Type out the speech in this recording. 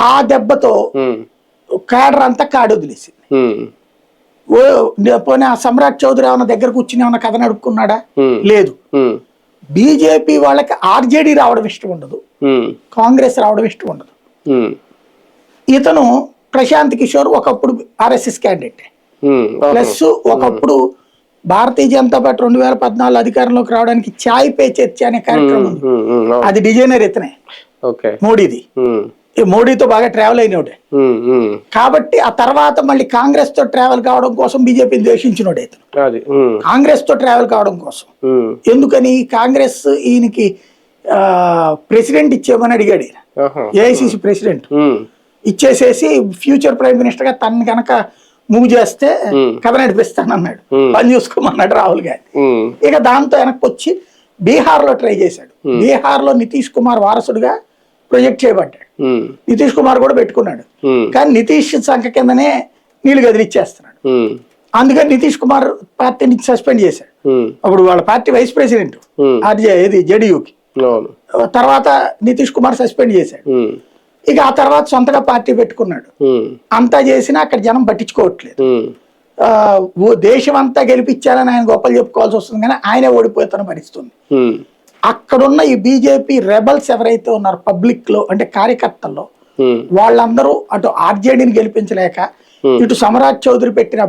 ఆ దెబ్బతో క్యాడర్ అంతా కాడు వదిలేసింది. పోనీ ఆ సమ్రాట్ చౌదరి ఏమన్నా దగ్గర కూర్చుని ఏమన్నా కథ నడుపుకున్నాడా? లేదు. బీజేపీ వాళ్ళకి ఆర్జేడీ రావడం ఇష్టం ఉండదు, కాంగ్రెస్ రావడం ఇష్టం ఉండదు. ఇతను ప్రశాంత్ కిషోర్ ఒకప్పుడు ఆర్ఎస్ఎస్ క్యాండిడేట్, ప్లస్ ఒకప్పుడు భారతీయ జనతా పార్టీ 2014 అధికారంలోకి రావడానికి ఛాయ్ పే చర్చ అనే కార్యక్రమం ఉంది, అది డిజైనర్ ఇతనే, మోడీది. మోడీతో బాగా ట్రావెల్ అయినోడే కాబట్టి ఆ తర్వాత మళ్ళీ కాంగ్రెస్ తో ట్రావెల్ కావడం కోసం బీజేపీని ద్వేషించినోడే ఇతను. కాంగ్రెస్ తో ట్రావెల్ కావడం కోసం ఎందుకని కాంగ్రెస్ ఈయనకి ప్రెసిడెంట్ ఇచ్చేమని అడిగాడు, ఏఐసిసి ప్రెసిడెంట్ ఇచ్చేసేసి ఫ్యూచర్ ప్రైమ్ మినిస్టర్ గా తను కనుక మూవ్ చేస్తే కథ నడిపిస్తానన్నాడు, పని చూసుకోమన్నాడు రాహుల్ గాంధీ. ఇక దాంతో వెనక్కి వచ్చి బీహార్ లో ట్రై చేశాడు. బీహార్ లో నితీష్ కుమార్ వారసుడుగా ప్రొజెక్ట్ చేయబడ్డాడు. నితీష్ కుమార్ కూడా పెట్టుకున్నాడు, కానీ నితీష్ సంఖ్య కిందనే నీళ్లు గదిలిచ్చేస్తున్నాడు. అందుకని నితీష్ కుమార్ పార్టీని సస్పెండ్ చేశాడు. అప్పుడు వాళ్ళ పార్టీ వైస్ ప్రెసిడెంట్ ఇది జేడీయూకి, తర్వాత నితీష్ కుమార్ సస్పెండ్ చేశాడు. ఇక ఆ తర్వాత సొంతగా పార్టీ పెట్టుకున్నాడు. అంతా చేసినా అక్కడ జనం పట్టించుకోవట్లేదు. దేశం అంతా గెలిపించాలని ఆయన గొప్పలు చెప్పుకోవాల్సి వస్తుంది, కానీ ఆయనే ఓడిపోతున్న పరిస్థితుంది. అక్కడున్న ఈ బీజేపీ రెబల్స్ ఎవరైతే ఉన్నారో పబ్లిక్ లో, అంటే కార్యకర్తల్లో, వాళ్ళందరూ అటు ఆర్జేడీని గెలిపించలేక ఇటు సమ్రాట్ చౌదరి పెట్టిన